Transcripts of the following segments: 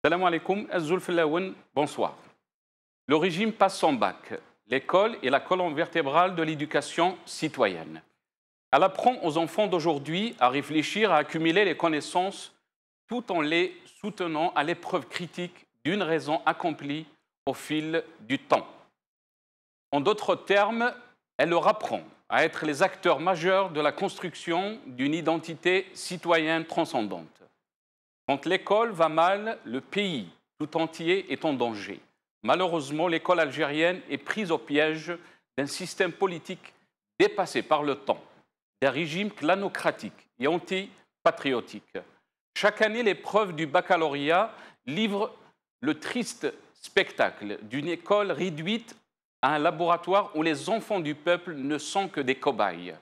Salam alaikum, Azul Filaouen, bonsoir. Le régime passe son bac. L'école est la colonne vertébrale de l'éducation citoyenne. Elle apprend aux enfants d'aujourd'hui à réfléchir, à accumuler les connaissances tout en les soutenant à l'épreuve critique d'une raison accomplie au fil du temps. En d'autres termes, elle leur apprend à être les acteurs majeurs de la construction d'une identité citoyenne transcendante. Quand l'école va mal, le pays tout entier est en danger. Malheureusement, l'école algérienne est prise au piège d'un système politique dépassé par le temps, d'un régime clanocratique et antipatriotique. Chaque année, l'épreuve du baccalauréat livre le triste spectacle d'une école réduite à un laboratoire où les enfants du peuple ne sont que des cobayes.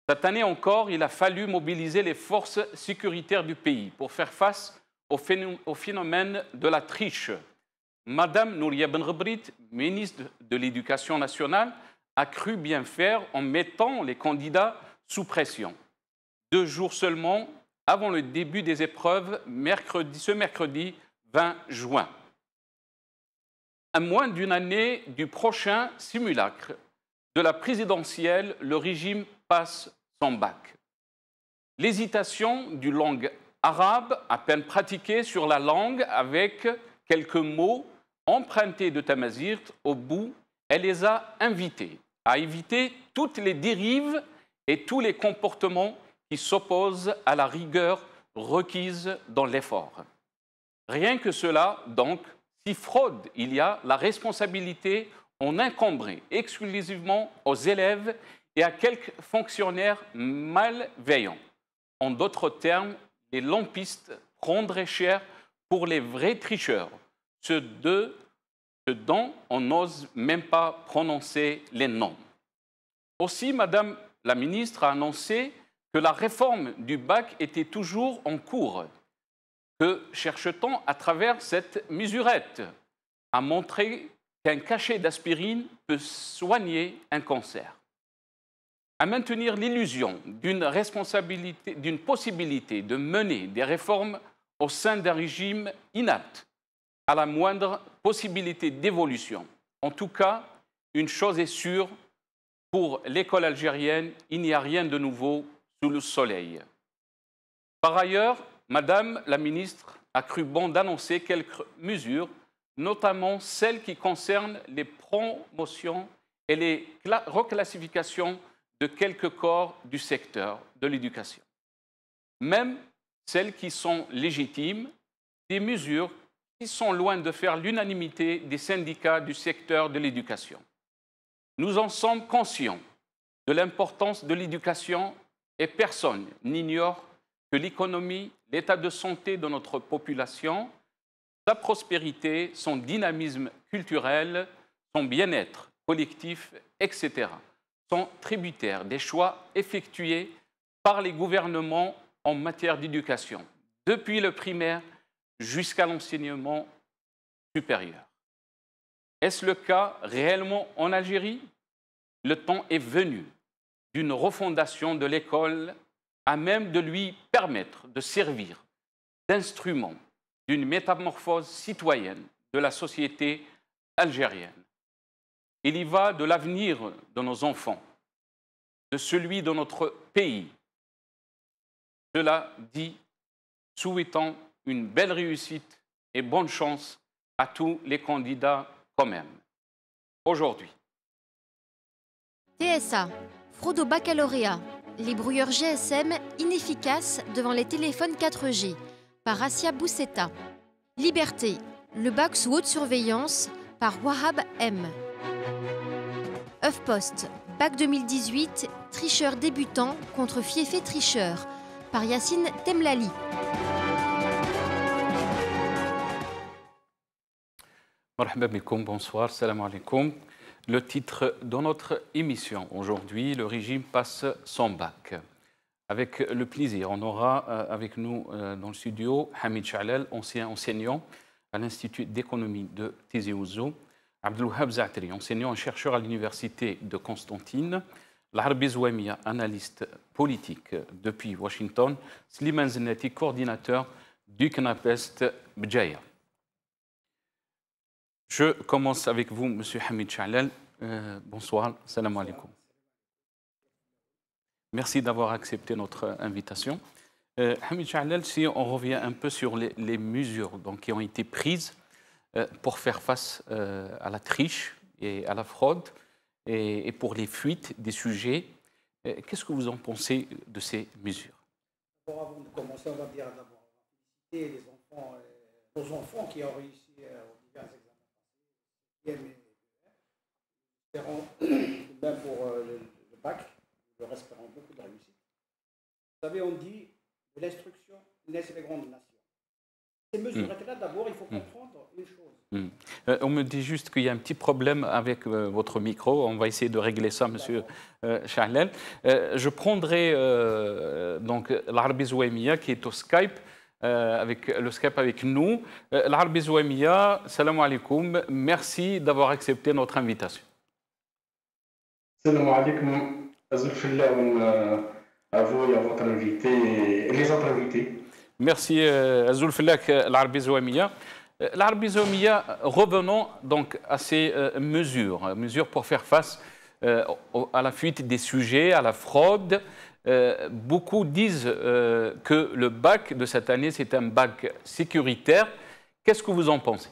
Cette année encore, il a fallu mobiliser les forces sécuritaires du pays pour faire face au phénomène de la triche. Madame Nouria Benrebrit, ministre de l'Éducation nationale, a cru bien faire en mettant les candidats sous pression. 2 jours seulement avant le début des épreuves, ce mercredi 20 juin. À moins d'une année du prochain simulacre de la présidentielle, le régime passe son bac. L'hésitation du langue arabe, à peine pratiquée sur la langue avec quelques mots empruntés de tamazight, au bout, elle les a invités à éviter toutes les dérives et tous les comportements qui s'opposent à la rigueur requise dans l'effort. Rien que cela, donc, si fraude il y a, la responsabilité en incomberait exclusivement aux élèves et à quelques fonctionnaires malveillants. En d'autres termes, les lampistes prendraient cher pour les vrais tricheurs, ceux dont on n'ose même pas prononcer les noms. Aussi, Madame la ministre a annoncé que la réforme du bac était toujours en cours. Que cherche-t-on à travers cette mesurette? À montrer qu'un cachet d'aspirine peut soigner un cancer. À maintenir l'illusion d'une possibilité de mener des réformes au sein d'un régime inapte à la moindre possibilité d'évolution. En tout cas, une chose est sûre, pour l'école algérienne, il n'y a rien de nouveau sous le soleil. Par ailleurs, Madame la ministre a cru bon d'annoncer quelques mesures, notamment celles qui concernent les promotions et les reclassifications de quelques corps du secteur de l'éducation. Même celles qui sont légitimes, des mesures qui sont loin de faire l'unanimité des syndicats du secteur de l'éducation. Nous en sommes conscients de l'importance de l'éducation et personne n'ignore que l'économie, l'état de santé de notre population, sa prospérité, son dynamisme culturel, son bien-être collectif, etc., sont tributaires des choix effectués par les gouvernements en matière d'éducation, depuis le primaire jusqu'à l'enseignement supérieur. Est-ce le cas réellement en Algérie? Le temps est venu d'une refondation de l'école à même de lui permettre de servir d'instrument d'une métamorphose citoyenne de la société algérienne. Il y va de l'avenir de nos enfants, de celui de notre pays. Cela dit, souhaitons une belle réussite et bonne chance à tous les candidats quand même. Aujourd'hui. TSA, fraude au baccalauréat, les brouilleurs GSM inefficaces devant les téléphones 4G, par Assia Boussetta. Liberté, le bac sous haute surveillance, par Wahab M. HuffPost, bac 2018, tricheur débutant contre Fiefé tricheur, par Yacine Temlali. Marhaba bikoum, bonsoir, salam alaikum. Le titre de notre émission aujourd'hui, le régime passe son bac. Avec le plaisir, on aura avec nous dans le studio Hamid Chalel, ancien enseignant à l'Institut d'économie de Tizi Ouzou, Abdelwahab Zaatri, enseignant et chercheur à l'Université de Constantine, Larbi Zouamia, analyste politique depuis Washington, Slimane Zenati, coordinateur du CNAPEST Bdjaïa. Je commence avec vous, M. Hamid Cha'lal. Bonsoir, salam alaikum. Merci d'avoir accepté notre invitation. Hamid Cha'lal, si on revient un peu sur les mesures donc, qui ont été prises pour faire face à la triche et à la fraude et pour les fuites des sujets, qu'est-ce que vous en pensez de ces mesures? Avant de commencer, on va dire d'abord féliciter les enfants, nos enfants qui ont réussi aux divers examens. Espérons, même pour le bac, nous leur espérons beaucoup de réussite. Vous savez, on dit de l'instruction naissent les grandes nations. Ces mesures-là, d'abord, il faut comprendre une chose. On me dit juste qu'il y a un petit problème avec votre micro. On va essayer de régler ça, M. Cha'lal. Je prendrai donc l'Arabie Zouaïmiya qui est au Skype, avec le Skype avec nous. L'Arabie Zouaïmiya, salam alaikum. Merci d'avoir accepté notre invitation. Salam alaikum. À vous et à votre invité et les autres invités. Merci Azoul Fellak, l'Arabie Zouaïmiya. L'Arabie Zouaïmiya, revenons donc à ces mesures pour faire face à la fuite des sujets, à la fraude. Beaucoup disent que le bac de cette année, c'est un bac sécuritaire. Qu'est-ce que vous en pensez?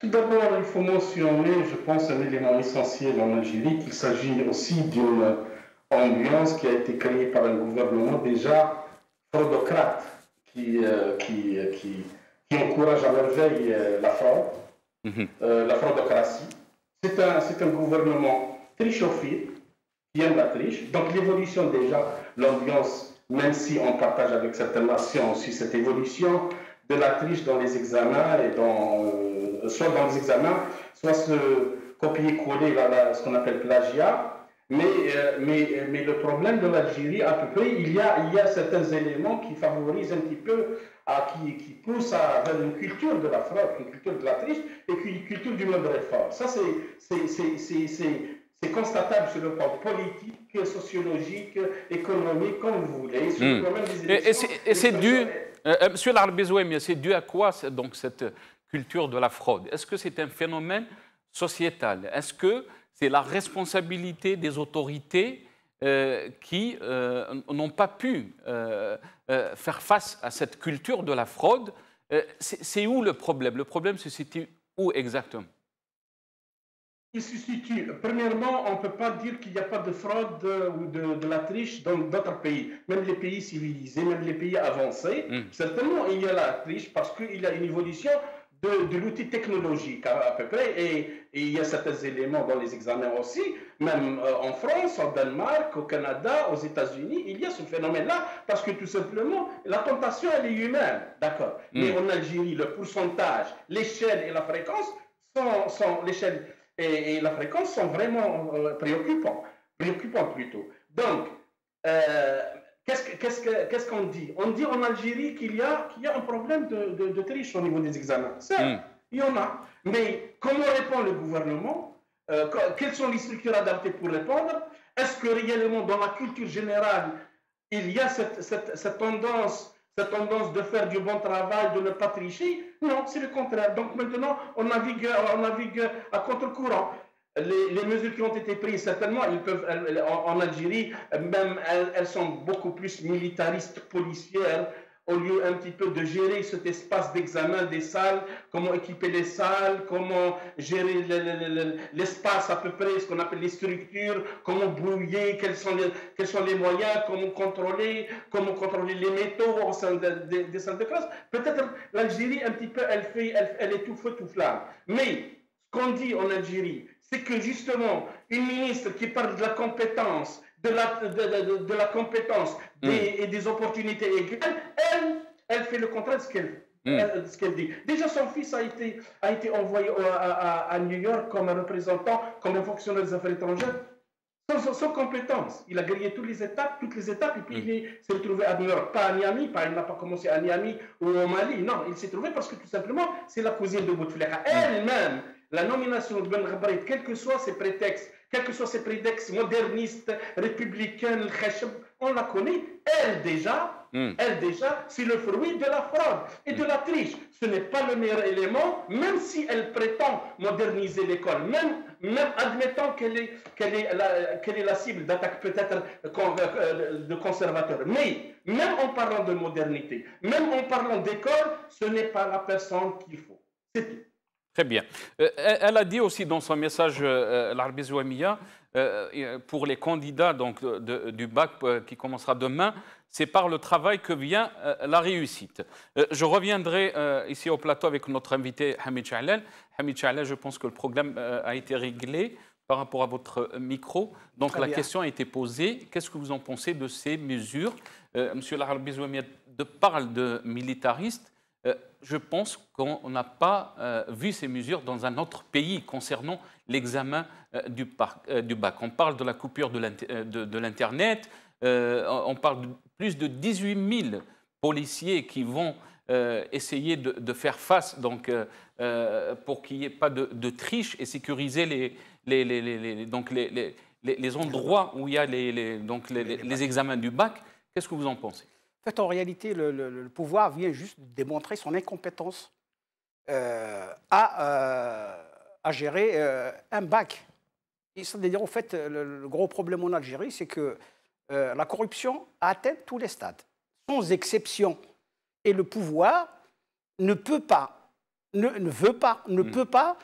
Tout d'abord, il faut mentionner, je pense, un élément essentiel en Algérie, qu'il s'agit aussi d'une ambiance qui a été créée par un gouvernement déjà fraudocrate qui encourage à merveille la fraude, la fraudocratie. C'est un gouvernement trichophile qui aime la triche. Donc l'évolution déjà, l'ambiance, même si on partage avec certaines nations aussi cette évolution de la triche dans les examens, et soit dans les examens, soit ce copier-coller, ce qu'on appelle plagiat. Mais le problème de l'Algérie, à peu près, il y a certains éléments qui favorisent un petit peu, qui poussent vers une culture de la fraude, une culture de la triche et une culture du mode réforme. Ça, c'est constatable sur le plan politique, sociologique, économique, comme vous voulez. Sur le domaine des élections, et c'est dû, Monsieur l'Arabie Zouaïmiya, c'est dû à quoi donc cette culture de la fraude? Est-ce que c'est un phénomène sociétal? Est-ce que c'est la responsabilité des autorités qui n'ont pas pu faire face à cette culture de la fraude? C'est où le problème? Le problème se situe où exactement? Il se situe. Premièrement, on ne peut pas dire qu'il n'y a pas de fraude ou de la triche dans d'autres pays. Même les pays civilisés, même les pays avancés, certainement il y a la triche parce qu'il y a une évolution de l'outil technologique à peu près, et il y a certains éléments dans les examens aussi, même en France, au Danemark, au Canada, aux États-Unis, il y a ce phénomène-là, parce que tout simplement, la tentation, elle est humaine, d'accord. Mais en Algérie, le pourcentage, l'échelle et la fréquence l'échelle et la fréquence sont vraiment préoccupants plutôt. Donc, qu'est-ce qu'on dit? On dit en Algérie qu'il y a un problème de triche au niveau des examens. Certes, il y en a. Mais comment répond le gouvernement? Quelles sont les structures adaptées pour répondre? Est-ce que réellement, dans la culture générale, il y a cette tendance de faire du bon travail, de ne pas tricher? Non, c'est le contraire. Donc maintenant, on navigue à contre-courant. Les mesures qui ont été prises, certainement, en Algérie, même elles sont beaucoup plus militaristes, policières, au lieu un petit peu de gérer cet espace d'examen des salles, comment équiper les salles, comment gérer l'espace à peu près, ce qu'on appelle les structures, comment brouiller, quels sont les moyens, comment contrôler les métaux au sein des salles de classe. Peut-être l'Algérie, un petit peu, elle est tout feu, tout flamme. Mais ce qu'on dit en Algérie, c'est que justement, une ministre qui parle de la compétence, de la compétence et des opportunités égales, elle fait le contraire de ce qu'elle dit. Déjà, son fils a été envoyé à New York comme un représentant, comme un fonctionnaire des affaires étrangères, sans compétence. Il a gagné toutes les étapes, et puis il s'est retrouvé à New York, pas à Miami, il n'a pas commencé à Miami ou au Mali, non, il s'est trouvé parce que tout simplement, c'est la cousine de Bouteflika. Elle-même, la nomination de Ben Ghabrit, quels que soient ses prétextes, modernistes, républicains, on la connaît, elle déjà, Elle, déjà, c'est le fruit de la fraude et de la triche. Ce n'est pas le meilleur élément, même si elle prétend moderniser l'école, même admettant qu'elle est la cible d'attaque peut-être de conservateurs. Mais même en parlant de modernité, même en parlant d'école, ce n'est pas la personne qu'il faut. C'est tout. Très bien. Elle a dit aussi dans son message, l'Arabie Zouamia, pour les candidats donc, du bac qui commencera demain, c'est par le travail que vient la réussite. Je reviendrai ici au plateau avec notre invité Hamid Chahlan. Hamid Chahlan, je pense que le problème a été réglé par rapport à votre micro. Donc très la bien. Question a été posée. Qu'est-ce que vous en pensez de ces mesures? Monsieur l'Arabie Zouamia parle de militaristes. Je pense qu'on n'a pas vu ces mesures dans un autre pays concernant l'examen du bac. On parle de la coupure de l'Internet, on parle de plus de 18 000 policiers qui vont essayer de faire face donc, pour qu'il n'y ait pas de triche et sécuriser les endroits où il y a les examens du bac. Qu'est-ce que vous en pensez? En fait, en réalité, le pouvoir vient juste démontrer son incompétence à gérer un bac. C'est-à-dire, en fait, le gros problème en Algérie, c'est que la corruption a atteint tous les stades, sans exception. Et le pouvoir ne peut pas, ne peut pas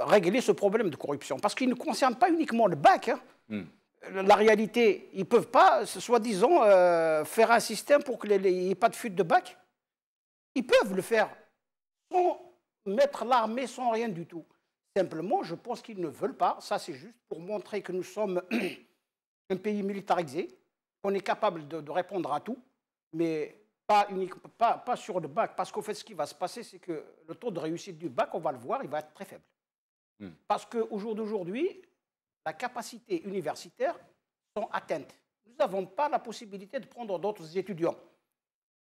régler ce problème de corruption. Parce qu'il ne concerne pas uniquement le bac. La réalité, ils ne peuvent pas, soi-disant, faire un système pour qu'il n'y ait pas de fuite de bac. Ils peuvent le faire sans mettre l'armée, sans rien du tout. Simplement, je pense qu'ils ne veulent pas. Ça, c'est juste pour montrer que nous sommes un pays militarisé, qu'on est capable de répondre à tout, mais pas sur le bac. Parce qu'au fait, ce qui va se passer, c'est que le taux de réussite du bac, on va le voir, il va être très faible. Parce qu'au jour d'aujourd'hui, la capacité universitaire sont atteintes. Nous n'avons pas la possibilité de prendre d'autres étudiants.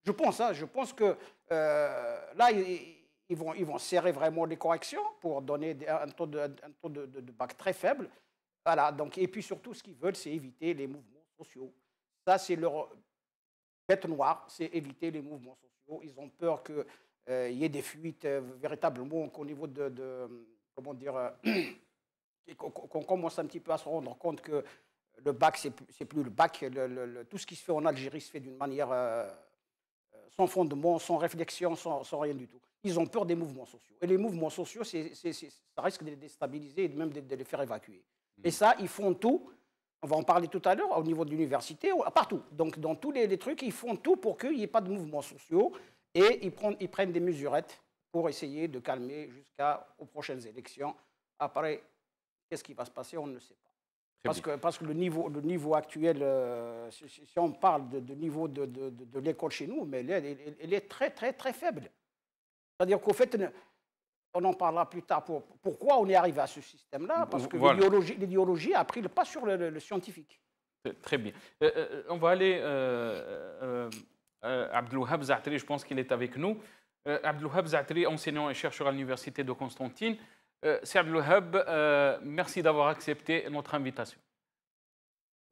Je pense que là, ils vont serrer vraiment les corrections pour donner un taux de bac très faible. Voilà, donc, et puis surtout, ce qu'ils veulent, c'est éviter les mouvements sociaux. Ça, c'est leur bête noire, c'est éviter les mouvements sociaux. Ils ont peur qu'il y ait des fuites véritablement qu'au niveau comment dire, qu'on commence un petit peu à se rendre compte que le bac, c'est plus le bac. Tout ce qui se fait en Algérie se fait d'une manière sans fondement, sans réflexion, sans rien du tout. Ils ont peur des mouvements sociaux. Et les mouvements sociaux, ça risque de les déstabiliser et même de les faire évacuer. Et ça, ils font tout. On va en parler tout à l'heure, au niveau de l'université, partout. Donc, dans tous les trucs, ils font tout pour qu'il n'y ait pas de mouvements sociaux. Et ils prennent des mesurettes pour essayer de calmer jusqu'aux prochaines élections. Après, qu'est-ce qui va se passer, on ne sait pas. Parce que le niveau actuel, si on parle de niveau de l'école chez nous, mais elle est très, très, très faible. C'est-à-dire qu'au fait, on en parlera plus tard. Pourquoi on est arrivé à ce système-là? Parce que voilà. L'idéologie a pris le pas sur le scientifique. Très bien. On va aller... Abdelwahab Zaatri, je pense qu'il est avec nous. Abdelwahab Zaatri, enseignant et chercheur à l'Université de Constantine. C'est Abdelwahab, merci d'avoir accepté notre invitation.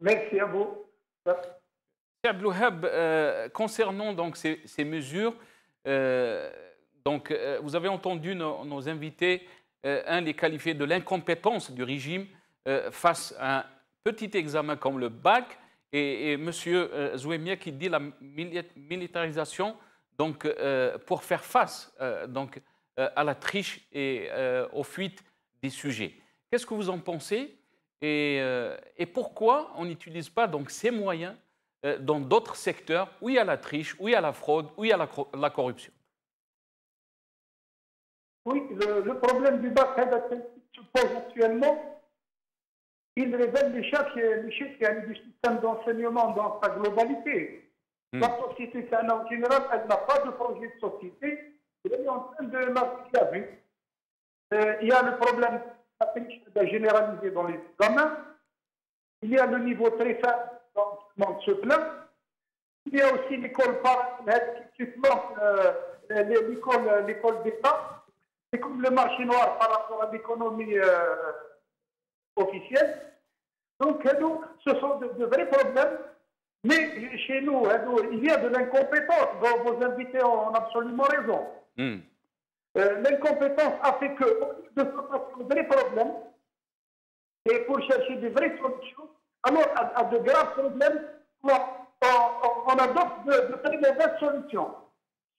Merci à vous. C'est Abdelwahab, concernant donc ces mesures, donc, vous avez entendu nos invités, les qualifier de l'incompétence du régime face à un petit examen comme le bac, et M. Zouamia qui dit la militarisation donc, pour faire face donc, à la triche et aux fuites des sujets. Qu'est-ce que vous en pensez et pourquoi on n'utilise pas donc, ces moyens dans d'autres secteurs où il y a la triche, où il y a la fraude, où il y a la corruption? Oui, le problème du bac qui se pose actuellement, il révèle l'échec du système d'enseignement dans sa globalité. La société en général, elle n'a pas de projet de société. Elle est en train de marquer la vue. Il y a le problème généralisé dans les examens. Il y a le niveau très faible dont tout le monde se plaint. Il y a aussi l'école parallèle qui supplante l'école d'État. C'est comme le marché noir par rapport à l'économie officielle. Donc, ce sont de vrais problèmes Mais chez nous, il y a de l'incompétence. Vos invités ont absolument raison. L'incompétence a fait que, au lieu de s'attaquer aux vrais problèmes, et pour chercher des vraies solutions, alors à de graves problèmes, on adopte de très mauvaises solutions.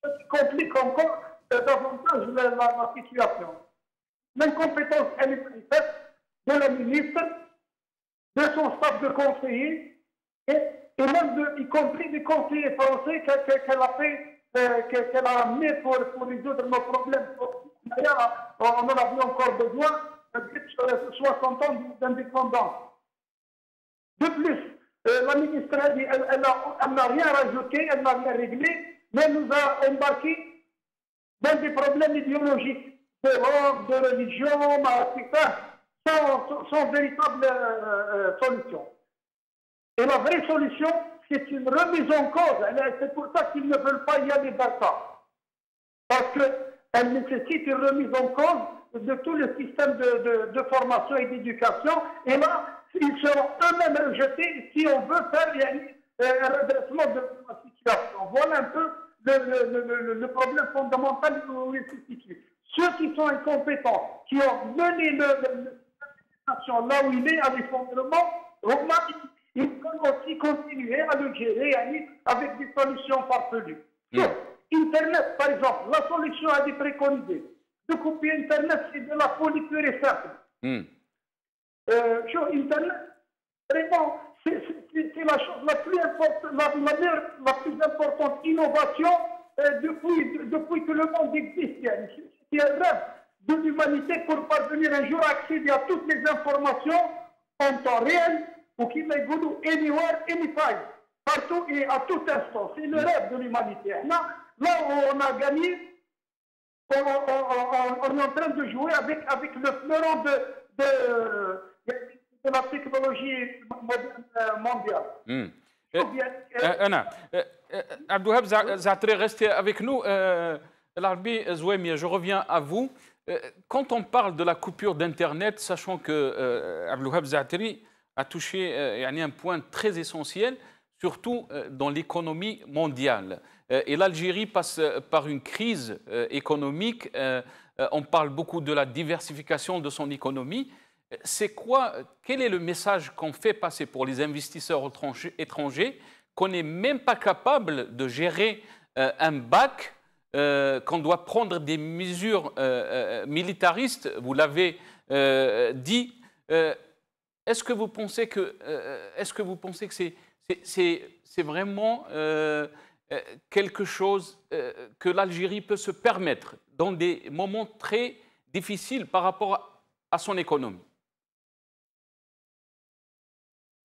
Ce qui complique encore davantage la situation. L'incompétence, elle est manifeste de la ministre, de son staff de conseillers, et même y compris des conseillers français qu'elle a amenés pour résoudre nos problèmes. D'ailleurs, on en a vu encore besoin de 60 ans d'indépendance. De plus, la ministre, elle n'a rien rajouté, elle n'a rien réglé, mais elle nous a embarqués dans des problèmes idéologiques, de langue, de religion, sans véritable solution. Et la vraie solution, c'est une remise en cause. C'est pour ça qu'ils ne veulent pas y aller dans ça. Parce qu'elle nécessite une remise en cause de tout le système de formation et d'éducation. Et là, ils seront eux-mêmes rejetés si on veut faire un redressement de la situation. Voilà un peu le problème fondamental où il se situe. Ceux qui sont incompétents, qui ont mené l'administration là où il est à l'effondrement, ils peuvent aussi continuer à le gérer avec des solutions farfelues. Internet, par exemple, la solution a été préconisée. De couper Internet, c'est de la folie pure et simple. Sur Internet, vraiment, c'est la chose la plus importante, la plus importante innovation depuis que le monde existe. C'est un rêve de l'humanité pour parvenir un jour à accéder à toutes les informations en temps réel, ou qui may go to anywhere, anytime, partout et à tout instant. C'est le rêve de l'humanité. Là où on a gagné, on est en train de jouer avec le fleuron de la technologie mondiale. Anna, Abdouhab Zaatri, restez avec nous. Larbi Zouemia, je reviens à vous. Quand on parle de la coupure d'Internet, sachant que Abdouhab Zaatri a touché un point très essentiel, surtout dans l'économie mondiale. Et l'Algérie passe par une crise économique. On parle beaucoup de la diversification de son économie. Quel est le message qu'on fait passer pour les investisseurs étrangers qu'on n'est même pas capable de gérer un bac, qu'on doit prendre des mesures militaristes, vous l'avez dit. Est-ce que vous pensez que c'est vraiment quelque chose que l'Algérie peut se permettre dans des moments très difficiles par rapport à son économie?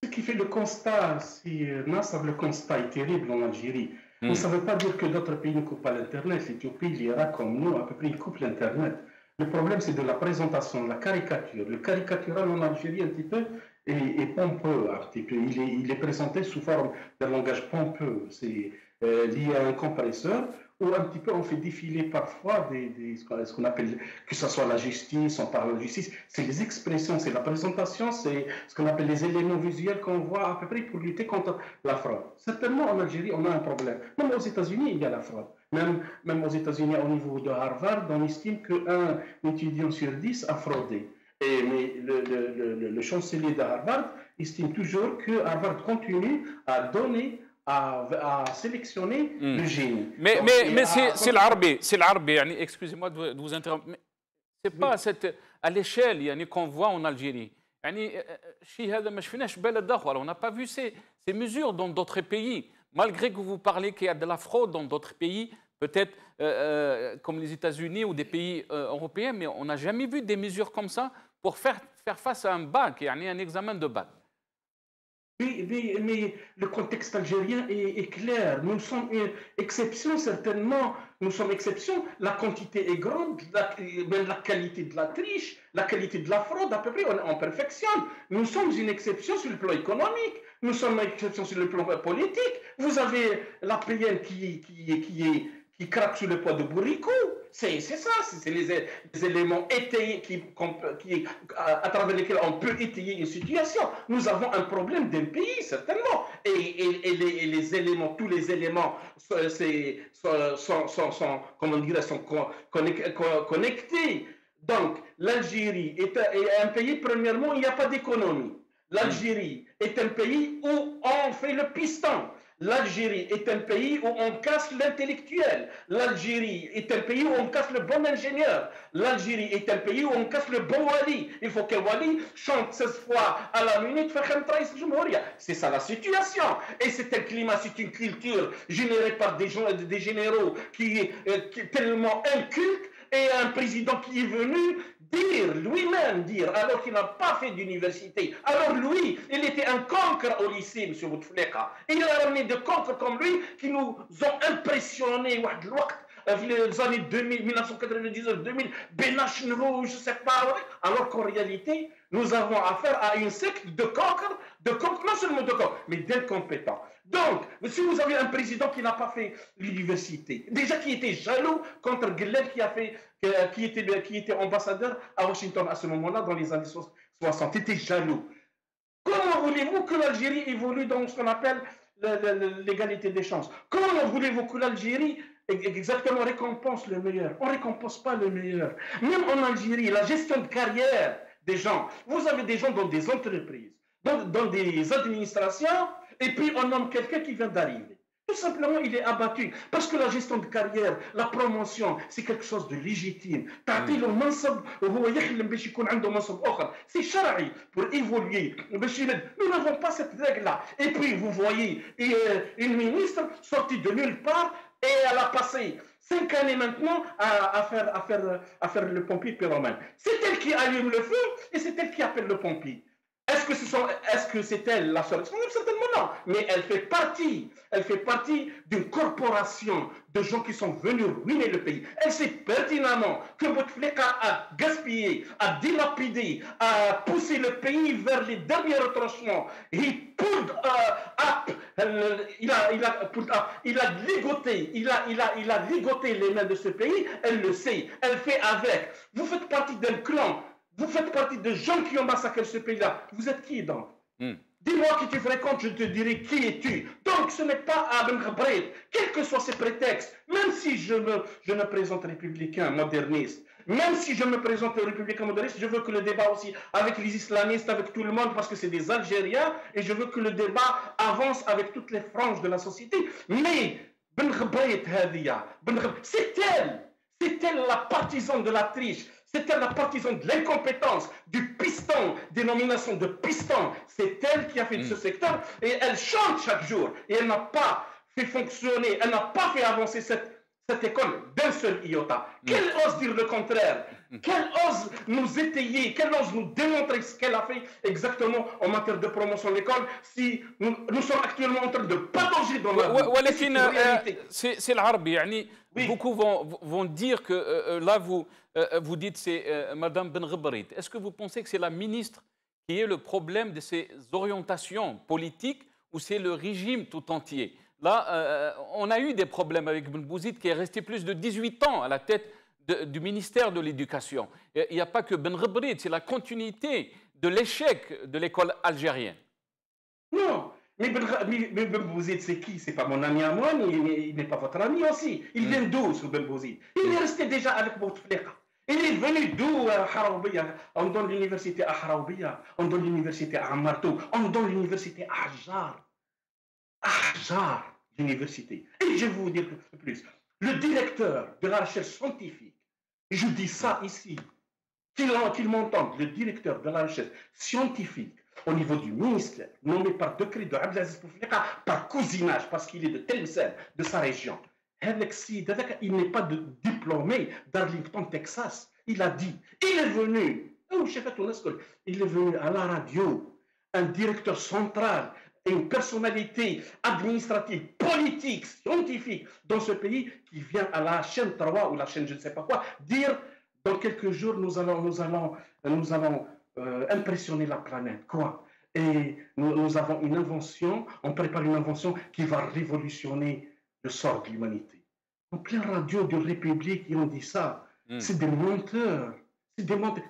Ce qui fait le constat, le constat est terrible en Algérie. Ça ne veut pas dire que d'autres pays ne coupent pas l'Internet. L'Éthiopie, l'Irak, comme nous, à peu près, ils coupent l'Internet. Le problème, c'est de la présentation, de la caricature. Le caricatural en Algérie, un petit peu, est pompeux. Un petit peu. Il est présenté sous forme d'un langage pompeux. C'est lié à un compresseur, où un petit peu on fait défiler parfois ce qu'on appelle, que ce soit la justice, on parle de justice, c'est les expressions, c'est la présentation, c'est ce qu'on appelle les éléments visuels qu'on voit à peu près pour lutter contre la fraude. Certainement en Algérie, on a un problème. Même aux États-Unis, il y a la fraude. Même aux États-Unis, au niveau de Harvard, on estime qu'un étudiant sur 10 a fraudé. Mais le chancelier de Harvard estime toujours que Harvard continue à donner, à sélectionner le génie. Mais c'est l'arabe, excusez-moi de vous interrompre, mais ce n'est pas à l'échelle qu'on voit en Algérie. On n'a pas vu ces mesures dans d'autres pays. Malgré que vous parlez qu'il y a de la fraude dans d'autres pays, peut-être comme les États-Unis ou des pays européens, mais on n'a jamais vu des mesures comme ça pour faire face à un bac, un examen de bac. Mais le contexte algérien est clair. Nous sommes une exception, certainement. Nous sommes exception. La quantité est grande, même la qualité de la triche, la qualité de la fraude, à peu près, on perfectionne. Nous sommes une exception sur le plan économique. Nous sommes une exception sur le plan politique. Vous avez la PN qui craque sous le poids de bourricot. C'est ça, c'est les éléments étayés à travers lesquels on peut étayer une situation. Nous avons un problème d'un pays, certainement. Et les éléments, tous les éléments sont comment dire, sont connectés. Donc, l'Algérie est un pays, premièrement, il n'y a pas d'économie. L'Algérie est un pays où on fait le piston. L'Algérie est un pays où on casse l'intellectuel. L'Algérie est un pays où on casse le bon ingénieur. L'Algérie est un pays où on casse le bon wali. Il faut que wali chante 16 fois à la minute. C'est ça la situation. Et c'est un climat, c'est une culture générée par des généraux qui est tellement inculte, et un président qui est venu lui-même dire, alors qu'il n'a pas fait d'université. Alors lui, il était un cancre au lycée, M. Bouteflika. Et il a ramené des cancres comme lui qui nous ont impressionnés. Les années 2000, 1999, 2000, Benache Rouge, je ne sais pas. Alors qu'en réalité, nous avons affaire à une secte de cancres, non seulement de cancres, mais d'incompétents. Donc, si vous avez un président qui n'a pas fait l'université, déjà qui était jaloux contre Guelleh qui était ambassadeur à Washington à ce moment-là, dans les années 60, était jaloux. Comment voulez-vous que l'Algérie évolue dans ce qu'on appelle l'égalité des chances? Comment voulez-vous que l'Algérie exactement récompense le meilleur? On ne récompense pas le meilleur. Même en Algérie, la gestion de carrière des gens, vous avez des gens dans des entreprises, dans des administrations, et puis on nomme quelqu'un qui vient d'arriver. Tout simplement, il est abattu. Parce que la gestion de carrière, la promotion, c'est quelque chose de légitime. C'est charaï pour évoluer. Nous n'avons pas cette règle-là. Et puis, vous voyez, une ministre sortie de nulle part, et elle a passé 5 années maintenant à faire le pompier pyromane. C'est elle qui allume le feu et c'est elle qui appelle le pompier. Est-ce que c'est elle la seule? Certainement non, mais elle fait partie d'une corporation de gens qui sont venus ruiner le pays. Elle sait pertinemment que Bouteflika a gaspillé, a dilapidé, a poussé le pays vers les derniers retranchements. Il a ligoté les mains de ce pays. Elle le sait, elle fait avec. Vous faites partie d'un clan. Vous faites partie de gens qui ont massacré ce pays-là. Vous êtes qui donc? Dis-moi qui tu fréquentes, je te dirai qui es-tu. Donc ce n'est pas à Ben Ghabret, quels que soient ces prétextes, même si je me présente républicain, moderniste, même si je me présente républicain moderniste, je veux que le débat aussi avec les islamistes, avec tout le monde, parce que c'est des Algériens, et je veux que le débat avance avec toutes les franges de la société. Mais Ben Ghabret, c'est elle la partisane de la triche. C'était la partisane de l'incompétence, du piston, des nominations de piston. C'est elle qui a fait de ce secteur et elle chante chaque jour. Et elle n'a pas fait fonctionner, elle n'a pas fait avancer cette école d'un seul iota. Qu'elle ose dire le contraire? Qu'elle ose nous étayer? Qu'elle ose nous démontrer ce qu'elle a fait exactement en matière de promotion de l'école si nous sommes actuellement en train de patauger dans la réalité? C'est l'arabe. Beaucoup vont dire que là, vous dites c'est Madame Ben Ghabret. Est-ce que vous pensez que c'est la ministre qui est le problème de ses orientations politiques ou c'est le régime tout entier? Là, on a eu des problèmes avec Ben Bouzid qui est resté plus de 18 ans à la tête du ministère de l'Éducation. Il n'y a pas que Ben Ghabret, c'est la continuité de l'échec de l'école algérienne. Non, mais Ben Bouzid, c'est qui? C'est pas mon ami à moi, il n'est pas votre ami aussi. Il vient d'où, ce Ben Bouzid? Il est resté déjà avec Bouteflika. Il est venu d'où à Haraoubiya? On donne l'université à Haraoubiya, on donne l'université à Martou, on donne l'université à Ahjar. Ahjar, l'université. Et je vais vous dire plus. Le directeur de la recherche scientifique, je dis ça ici, qu'il m'entende, le directeur de la recherche scientifique au niveau du ministère, nommé par décret de Abdelaziz Bouteflika, par cousinage, parce qu'il est de Tlemcen, de sa région. Il n'est pas diplômé d'Arlington, Texas. Il a dit, il est venu à la radio, un directeur central, une personnalité administrative, politique, scientifique dans ce pays qui vient à la chaîne 3 ou la chaîne je ne sais pas quoi, dire dans quelques jours nous allons impressionner la planète. Quoi? Et nous avons une invention, on prépare une invention qui va révolutionner le sort de l'humanité. en pleine radio de République, ils ont dit ça. C'est des menteurs.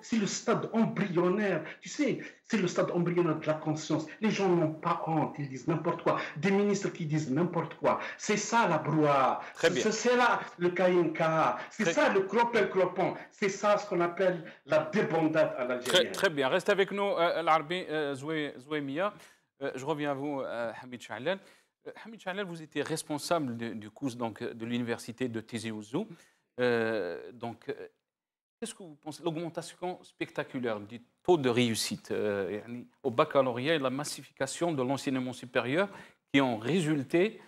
C'est le stade embryonnaire. Tu sais, c'est le stade embryonnaire de la conscience. Les gens n'ont pas honte, ils disent n'importe quoi. Des ministres qui disent n'importe quoi. C'est ça la brouhaha. C'est là le Kaïnka. C'est ça le clopin-clopon. C'est ça ce qu'on appelle la débandade à l'Algérie. Très bien. Reste avec nous, l'Arbi Zouémia. Je reviens à vous, Hamid Chahlel. Hamid Chahlel, vous étiez responsable du COUS, donc, de l'université de Tizi Ouzou. Qu'est-ce que vous pensez? L'augmentation spectaculaire du taux de réussite au baccalauréat et la massification de l'enseignement supérieur qui ont résulté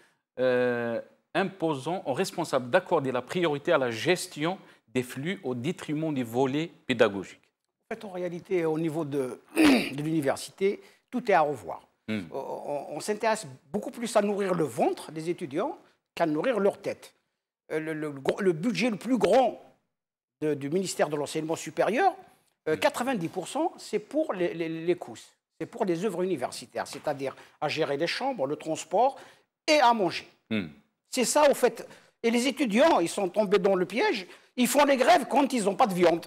imposant aux responsables d'accorder la priorité à la gestion des flux au détriment du volet pédagogique. En fait, en réalité, au niveau de l'université, tout est à revoir. On s'intéresse beaucoup plus à nourrir le ventre des étudiants qu'à nourrir leur tête. Le budget le plus grand du ministère de l'Enseignement supérieur, 90%, c'est pour les COUS, c'est pour les œuvres universitaires, c'est-à-dire à gérer les chambres, le transport et à manger. C'est ça, au fait. Et les étudiants, ils sont tombés dans le piège, ils font les grèves quand ils n'ont pas de viande.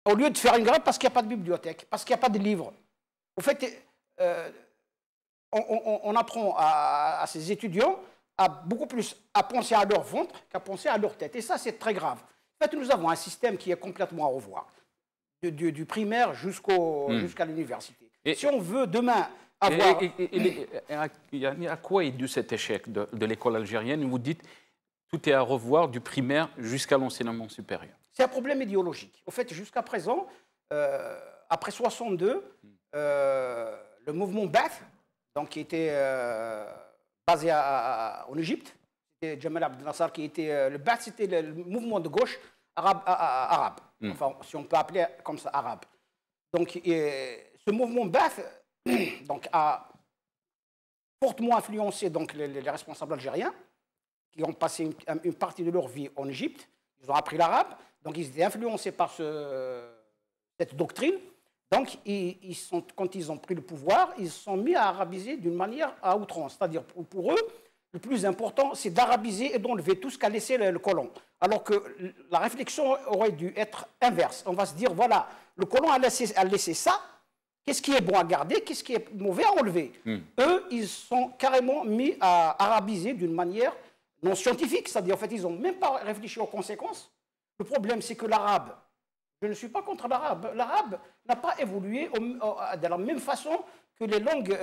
Au lieu de faire une grève parce qu'il n'y a pas de bibliothèque, parce qu'il n'y a pas de livres. Au fait, on apprend à ces étudiants beaucoup plus à penser à leur ventre qu'à penser à leur tête. Et ça, c'est très grave. En fait, nous avons un système qui est complètement à revoir, du primaire jusqu'à l'université. Si on veut demain avoir... À quoi est dû cet échec de l'école algérienne? Vous dites tout est à revoir du primaire jusqu'à l'enseignement supérieur. C'est un problème idéologique. Au fait, jusqu'à présent, après 62, le mouvement Ba'ath, donc qui était basé en Égypte, c'était Jamal Abdel Nasser qui était... le Ba'ath, c'était le mouvement de gauche arabe. Enfin, si on peut appeler comme ça, arabe. Donc, ce mouvement Ba'ath donc, a fortement influencé donc, les responsables algériens qui ont passé une partie de leur vie en Égypte. Ils ont appris l'arabe, donc ils étaient influencés par cette doctrine. Donc, quand ils ont pris le pouvoir, ils se sont mis à arabiser d'une manière à outrance. C'est-à-dire, pour eux, le plus important, c'est d'arabiser et d'enlever tout ce qu'a laissé le colon. Alors que la réflexion aurait dû être inverse. On va se dire, voilà, le colon a laissé ça, qu'est-ce qui est bon à garder, qu'est-ce qui est mauvais à enlever. Eux, ils sont carrément mis à arabiser d'une manière non scientifique, c'est-à-dire, en fait, ils n'ont même pas réfléchi aux conséquences. Le problème, c'est que l'arabe, je ne suis pas contre l'arabe, l'arabe n'a pas évolué de la même façon que les langues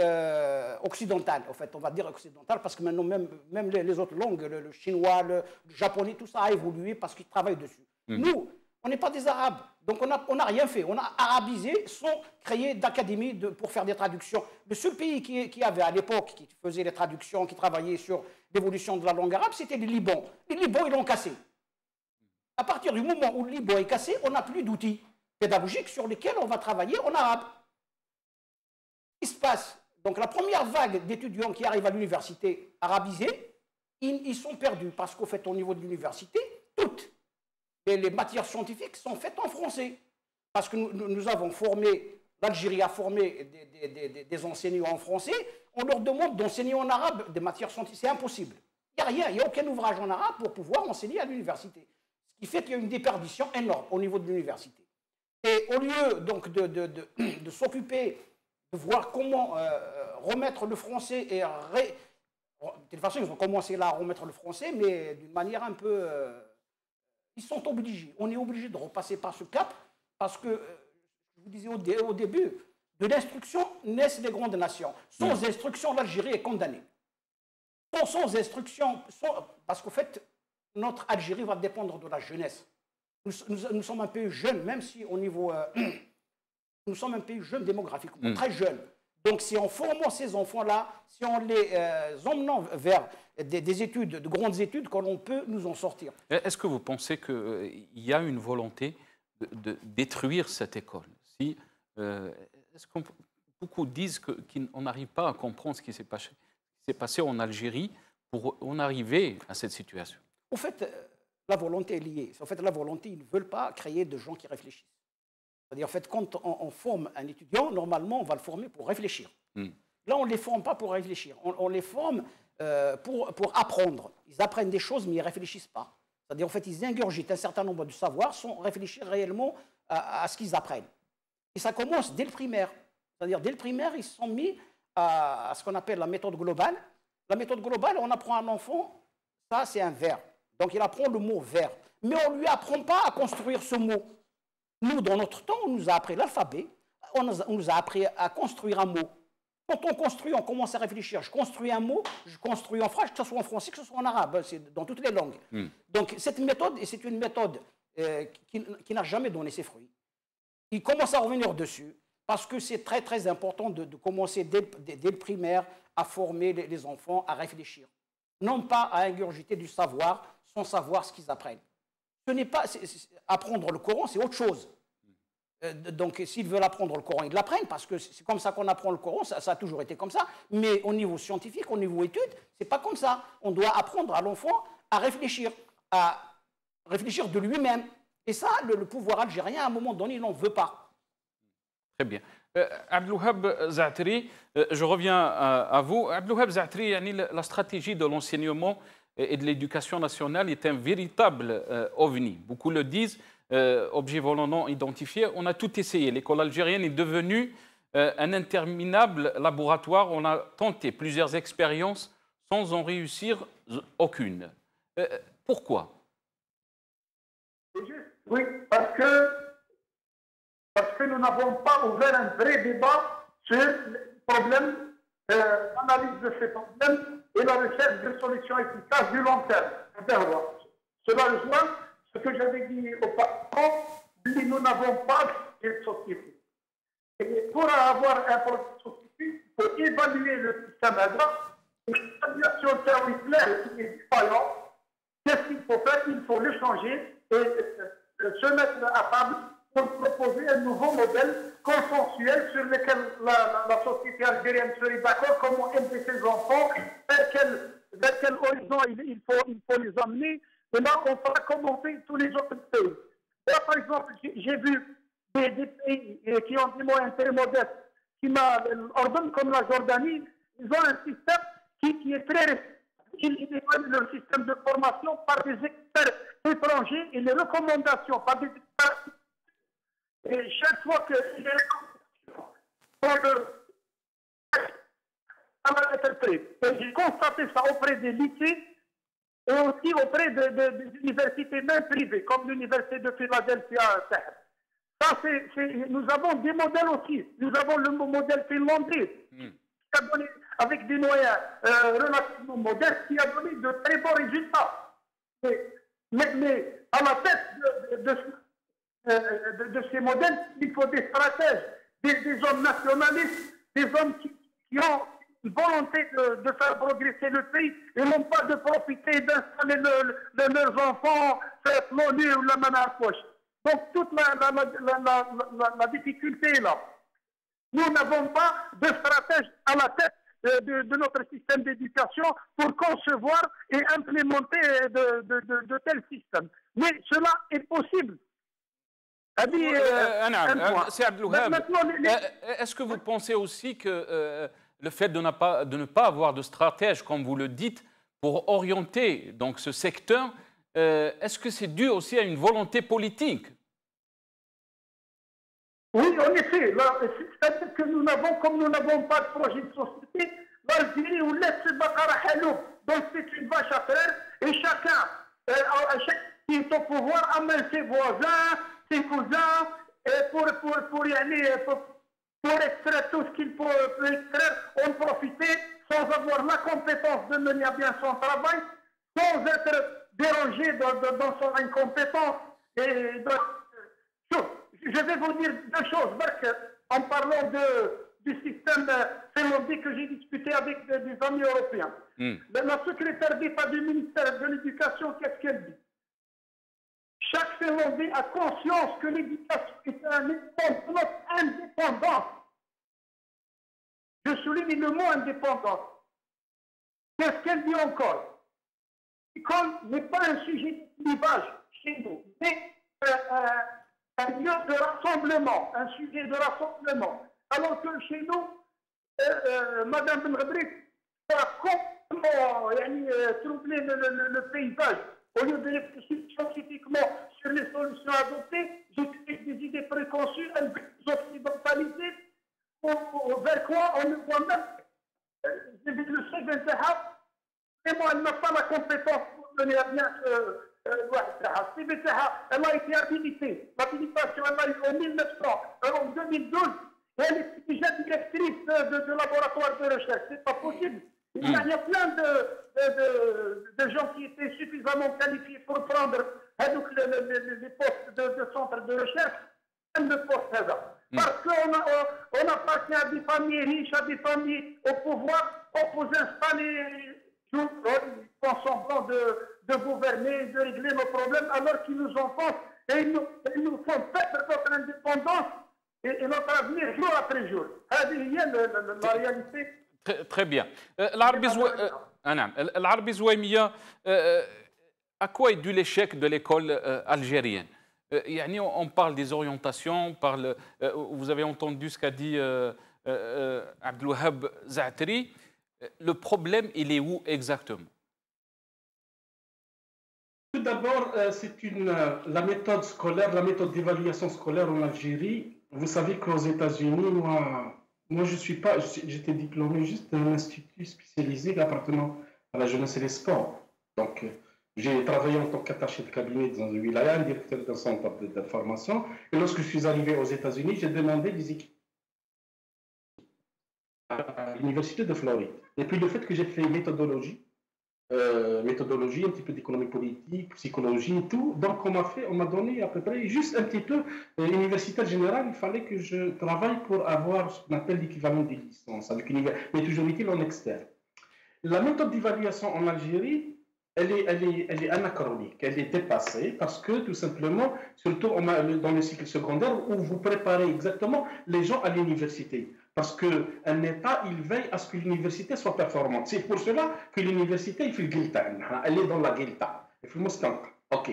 occidentales, en fait, on va dire occidentales, parce que maintenant, même les autres langues, le chinois, le japonais, tout ça a évolué parce qu'ils travaillent dessus. Nous, on n'est pas des Arabes, donc on n'a rien fait. On a arabisé sans créer d'académie pour faire des traductions. Le seul pays qui avait à l'époque, qui faisait les traductions, qui travaillait sur l'évolution de la langue arabe, c'était le Liban. Le Liban, ils l'ont cassé. À partir du moment où le Liban est cassé, on n'a plus d'outils pédagogiques sur lesquels on va travailler en arabe. Ce qui se passe, donc la première vague d'étudiants qui arrivent à l'université arabisée, ils sont perdus parce qu'au fait, au niveau de l'université, toutes les matières scientifiques sont faites en français. Parce que nous avons formé, l'Algérie a formé des enseignants en français, on leur demande d'enseigner en arabe des matières scientifiques. C'est impossible. Il n'y a rien, il n'y a aucun ouvrage en arabe pour pouvoir enseigner à l'université. Ce qui fait qu'il y a une déperdition énorme au niveau de l'université. Et au lieu donc de s'occuper de voir comment remettre le français et de toute façon, ils ont commencé là à remettre le français, mais d'une manière un peu... ils sont obligés. On est obligé de repasser par ce cap parce que, je vous disais au début, de l'instruction naissent les grandes nations. Sans instruction, l'Algérie est condamnée. Sans instruction, parce qu'au fait, notre Algérie va dépendre de la jeunesse. Nous sommes un pays jeune, même si au niveau... nous sommes un pays jeune démographiquement, très jeune. Donc, si en formant ces enfants-là, si en les emmenant vers des études, de grandes études, qu'on peut nous en sortir. Est-ce que vous pensez qu'il y a une volonté de détruire cette école? Est-ce que beaucoup disent qu'on n'arrive pas à comprendre ce qui s'est passé en Algérie pour en arriver à cette situation? En fait, la volonté est liée. En fait, la volonté, ils ne veulent pas créer de gens qui réfléchissent. C'est-à-dire, en fait, quand on forme un étudiant, normalement, on va le former pour réfléchir. Là, on ne les forme pas pour réfléchir. On les forme pour apprendre. Ils apprennent des choses, mais ils ne réfléchissent pas. C'est-à-dire, en fait, ils ingurgitent un certain nombre de savoirs sans réfléchir réellement à ce qu'ils apprennent. Et ça commence dès le primaire. C'est-à-dire, dès le primaire, ils se sont mis à ce qu'on appelle la méthode globale. La méthode globale, on apprend à un enfant, ça c'est un verbe. Donc, il apprend le mot verbe. Mais on ne lui apprend pas à construire ce mot. Nous, dans notre temps, on nous a appris l'alphabet, on nous a appris à construire un mot. Quand on construit, on commence à réfléchir. Je construis un mot, je construis en phrase, que ce soit en français, que ce soit en arabe, c'est dans toutes les langues. Donc cette méthode, et c'est une méthode qui n'a jamais donné ses fruits. Il commence à revenir dessus, parce que c'est très très important de commencer dès le primaire à former les enfants à réfléchir. Non pas à ingurgiter du savoir sans savoir ce qu'ils apprennent. Ce n'est pas apprendre le Coran, c'est autre chose. Donc, s'ils veulent apprendre le Coran, ils l'apprennent, parce que c'est comme ça qu'on apprend le Coran, ça a toujours été comme ça. Mais au niveau scientifique, au niveau études, ce n'est pas comme ça. On doit apprendre à l'enfant à réfléchir de lui-même. Et ça, le pouvoir algérien, à un moment donné, il n'en veut pas. Très bien. Abdelouhab Zaatri, je reviens à vous. Abdelouhab Zaatri, la stratégie de l'enseignement et de l'éducation nationale est un véritable ovni. Beaucoup le disent. Objet volant non identifié, on a tout essayé. L'école algérienne est devenue un interminable laboratoire. On a tenté plusieurs expériences sans en réussir aucune. Pourquoi? Oui, parce que nous n'avons pas ouvert un vrai débat sur le problème, l'analyse de ces problèmes et la recherche de solutions efficaces du long terme. Cela rejoint ce que j'avais dit auparavant, nous n'avons pas de société. Et pour avoir un projet de société, il faut évaluer le système ADRA, une évaluation théorique qui est défaillante. Qu'est-ce qu'il faut faire? Il faut le changer et se mettre à table pour proposer un nouveau modèle consensuel sur lequel la société algérienne serait d'accord, comment aider ses enfants, vers quel horizon il faut les emmener. Et là, on fera commencer tous les autres pays. Là, par exemple, j'ai vu des pays qui ont des moyens très modestes, qui m'ordonnent comme la Jordanie, ils ont un système qui est très récent. Ils évaluent leur système de formation par des experts étrangers et les recommandations par des experts. Et chaque fois que les recommandations j'ai constaté ça auprès des lycées, et aussi auprès des universités même privées, comme l'université de Philadelphie à Sahel. Ça, nous avons des modèles aussi. Nous avons le modèle finlandais, qui a donné, avec des moyens relativement modestes, qui a donné de très bons résultats. Mais à la tête de ces modèles, il faut des stratèges, des hommes nationalistes, des hommes qui ont une volonté de faire progresser le pays et non pas de profiter d'installer leurs enfants, faire l'ONU ou la main à la poche. Donc toute la difficulté est là. Nous n'avons pas de stratège à la tête de notre système d'éducation pour concevoir et implémenter de tels systèmes. Mais cela est possible. Est-ce que vous pensez aussi que le fait de ne pas avoir de stratège, comme vous le dites, pour orienter donc, ce secteur, est-ce que c'est dû aussi à une volonté politique? Oui, en effet. C'est-à-dire que comme nous n'avons pas de projet de société, l'Algérie ou laisse ce bakara haloub. Donc c'est une vache à faire et chacun qui est au pouvoir amène ses voisins, ses cousins, pour extraire tout ce qu'il peut extraire, en profiter sans avoir la compétence de mener à bien son travail, sans être dérangé dans son incompétence. Je vais vous dire deux choses, en parlant du système finlandais que j'ai discuté avec des amis européens. La secrétaire d'État du ministère de l'Éducation, qu'est-ce qu'elle dit? Chaque Finlandais a conscience que l'éducation est un élément de notre indépendance. Je souligne le mot indépendance. Qu'est-ce qu'elle dit encore? L'école n'est pas un sujet de clivage chez nous, mais un lieu de rassemblement, un sujet de rassemblement. Alors que chez nous, Madame Ben Ghadri, troubler le paysage. Au lieu de réfléchir scientifiquement sur les solutions adoptées, j'utilise des idées préconçues, occidentalisées, vers quoi on ne voit même. Le chef d'Interha, vraiment, elle n'a pas la compétence pour donner à bien elle a été habilitée. L'habilitation, elle a eu en 2012, et elle est déjà directrice de laboratoire de recherche. C'est pas possible. Il y a plein de gens qui étaient suffisamment qualifiés pour prendre les postes de centre de recherche, même le poste là. Parce qu'on appartient à des familles riches, à des familles au pouvoir, on peut installer, ils font semblant de gouverner, de régler nos problèmes, alors qu'ils nous enfoncent et ils nous font perdre notre indépendance et notre avenir jour après jour. La réalité. Très bien. العربي زويمية à quoi est dû l'échec de l'école algérienne? On parle des orientations, vous avez entendu ce qu'a dit Abdelwahab Zaatri. Le problème, il est où exactement? Tout d'abord, c'est la méthode scolaire, la méthode d'évaluation scolaire en Algérie. Vous savez qu'aux États-Unis, moi je suis pas, j'étais diplômé juste d'un institut spécialisé appartenant à la jeunesse et les sports. Donc, j'ai travaillé en tant qu'attaché de cabinet dans une wilaya, un directeur d'un centre de formation. Et lorsque je suis arrivé aux États-Unis, j'ai demandé des équipes à l'université de Floride. Et puis le fait que j'ai fait méthodologie, un petit peu d'économie politique, psychologie et tout. Donc on m'a donné à peu près juste un petit peu universitaire générale. Il fallait que je travaille pour avoir ce qu'on appelle l'équivalent des licences, mais toujours utile en externe. La méthode d'évaluation en Algérie, elle est anachronique, elle est dépassée parce que tout simplement, surtout dans le cycle secondaire où vous préparez exactement les gens à l'université. Parce qu'un État, il veille à ce que l'université soit performante. C'est pour cela que l'université, il fait le guilta. Elle est dans la guilta. Il fait le moustank. OK.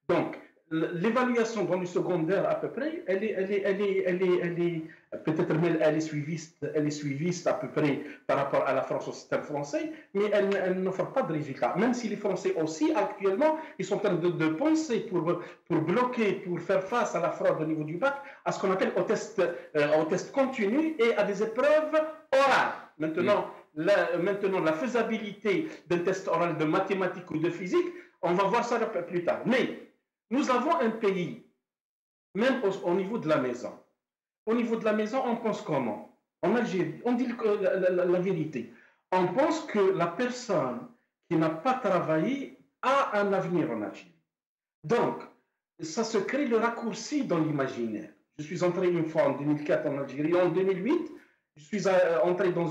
Donc, l'évaluation dans le secondaire, à peu près, elle est peut-être même elle est suiviste à peu près par rapport à la France, au système français, mais elle n'offre pas de résultats. Même si les Français aussi, actuellement, ils sont en train de penser pour bloquer, pour faire face à la fraude au niveau du bac, à ce qu'on appelle au test continu et à des épreuves orales. Maintenant, la faisabilité d'un test oral de mathématiques ou de physique, on va voir ça plus tard. Mais nous avons un pays, même au niveau de la maison. Au niveau de la maison, on pense comment? En Algérie, on dit la vérité. On pense que la personne qui n'a pas travaillé a un avenir en Algérie. Donc, ça se crée le raccourci dans l'imaginaire. Je suis entré une fois en 2004 en Algérie. En 2008, je suis entré dans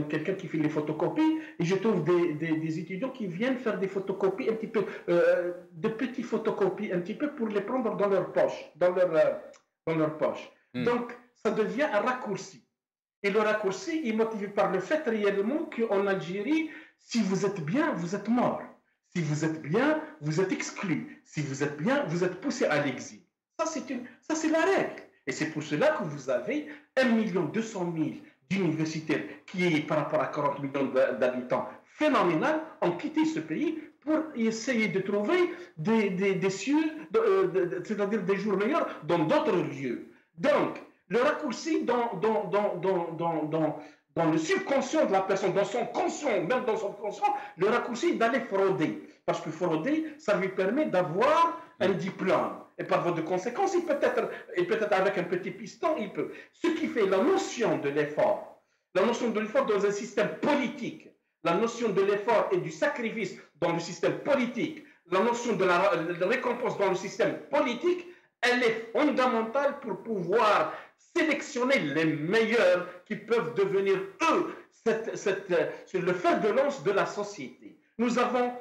quelqu'un qui fait les photocopies et je trouve des étudiants qui viennent faire des photocopies un petit peu, de petites photocopies un petit peu pour les prendre dans leur poche. Donc, ça devient un raccourci. Et le raccourci est motivé par le fait réellement qu'en Algérie, si vous êtes bien, vous êtes mort. Si vous êtes bien, vous êtes exclu. Si vous êtes bien, vous êtes poussé à l'exil. Ça, c'est la règle. Et c'est pour cela que vous avez 1 200 000 d'universitaires qui, par rapport à 40 millions d'habitants, phénoménal, ont quitté ce pays pour essayer de trouver des cieux, c'est-à-dire des jours meilleurs dans d'autres lieux. Donc, le raccourci dans le subconscient de la personne, dans son conscient, même dans son conscient, le raccourci d'aller frauder. Parce que frauder, ça lui permet d'avoir un diplôme. Et par voie de conséquence, et peut-être avec un petit piston, il peut. Ce qui fait la notion de l'effort dans un système politique, la notion de l'effort et du sacrifice dans le système politique, la notion de la récompense dans le système politique, elle est fondamentale pour pouvoir sélectionner les meilleurs qui peuvent devenir, eux, le fer de lance de la société. Nous avons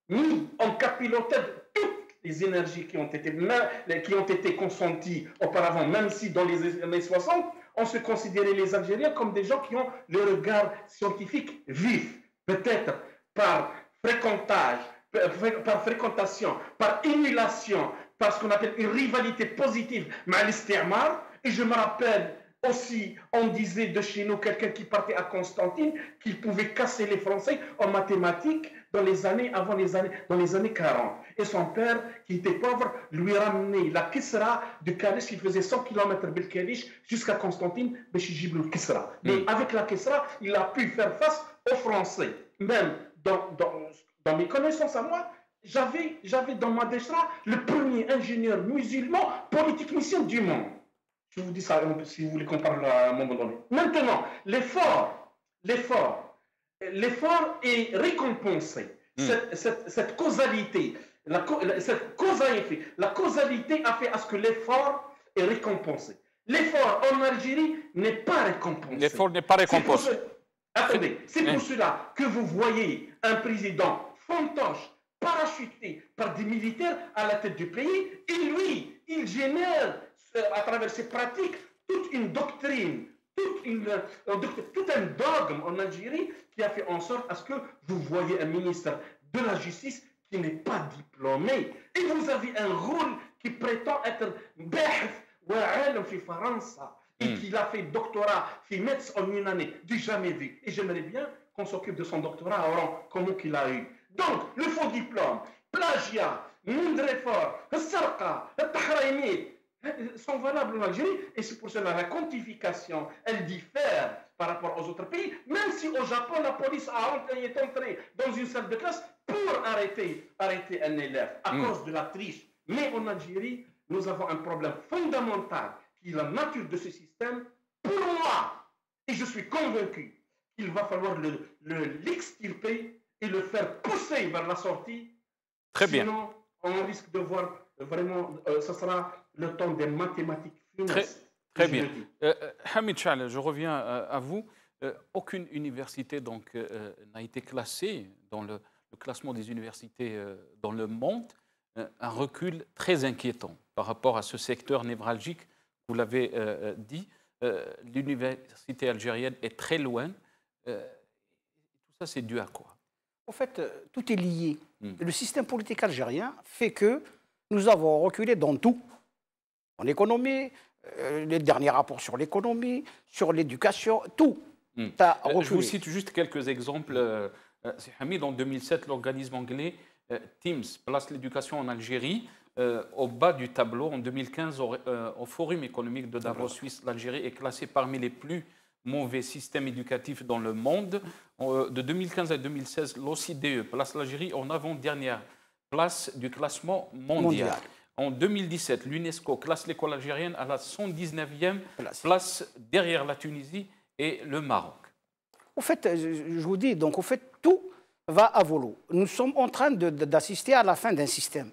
mis en capillotage toutes les énergies qui ont été consenties auparavant, même si dans les années 60, on se considérait les Algériens comme des gens qui ont le regard scientifique vif, peut-être par fréquentation, par émulation, par ce qu'on appelle une rivalité positive, mais à l'istimar. Et je me rappelle aussi, on disait de chez nous, quelqu'un qui partait à Constantine, qu'il pouvait casser les Français en mathématiques dans les années 40. Et son père, qui était pauvre, lui ramenait la Kisra de Kalish, qui faisait 100 km de Kalish jusqu'à Constantine, le Kisra. Mais avec la Kisra, il a pu faire face aux Français. Même dans mes connaissances à moi, j'avais dans ma Deshra le premier ingénieur musulman polytechnicien du monde. Je vous dis ça si vous voulez qu'on parle à un moment donné. Maintenant, l'effort est récompensé. Cette causalité, la causalité a fait à ce que l'effort est récompensé. L'effort en Algérie n'est pas récompensé. L'effort n'est pas récompensé. Attendez, c'est pour cela que vous voyez un président fantoche, parachuté par des militaires à la tête du pays, et lui, il génère à travers ses pratiques toute une doctrine, tout un dogme en Algérie qui a fait en sorte à ce que vous voyez un ministre de la Justice qui n'est pas diplômé. Et vous avez un rôle qui prétend être et qui a fait doctorat en une année, du jamais vu. Et j'aimerais bien qu'on s'occupe de son doctorat à Oran, comment qu'il a eu. Donc, le faux diplôme, plagiat, Mindrefort, Sarqa, Tahraïmit, sont valables en Algérie, et c'est pour cela la quantification, elle diffère par rapport aux autres pays, même si au Japon, la police est entrée dans une salle de classe pour arrêter un élève à cause de la triche. Mais en Algérie, nous avons un problème fondamental qui est la nature de ce système. Pour moi, et je suis convaincu qu'il va falloir l'extirper et le faire pousser vers la sortie. Très bien. Sinon, on risque de voir vraiment, ce sera le temps des mathématiques funestes. Très bien. Hamid Chal, je reviens à vous. Aucune université n'a été classée dans le classement des universités dans le monde. Un recul très inquiétant par rapport à ce secteur névralgique, vous l'avez dit. L'université algérienne est très loin. Tout ça, c'est dû à quoi? En fait, tout est lié. Le système politique algérien fait que nous avons reculé dans tout. En économie, les derniers rapports sur l'économie, sur l'éducation, tout a reculé. Je vous cite juste quelques exemples. Hamid, en 2007, l'organisme anglais Teams place l'éducation en Algérie au bas du tableau. En 2015, au Forum économique de Davos, Suisse, l'Algérie est classée parmi les plus mauvais systèmes éducatifs dans le monde. De 2015 à 2016, l'OCDE place l'Algérie en avant-dernière place du classement mondial. En 2017, l'UNESCO classe l'école algérienne à la 119e place derrière la Tunisie et le Maroc. En fait, je vous dis, donc, en fait, tout va à volo. Nous sommes en train d'assister à la fin d'un système.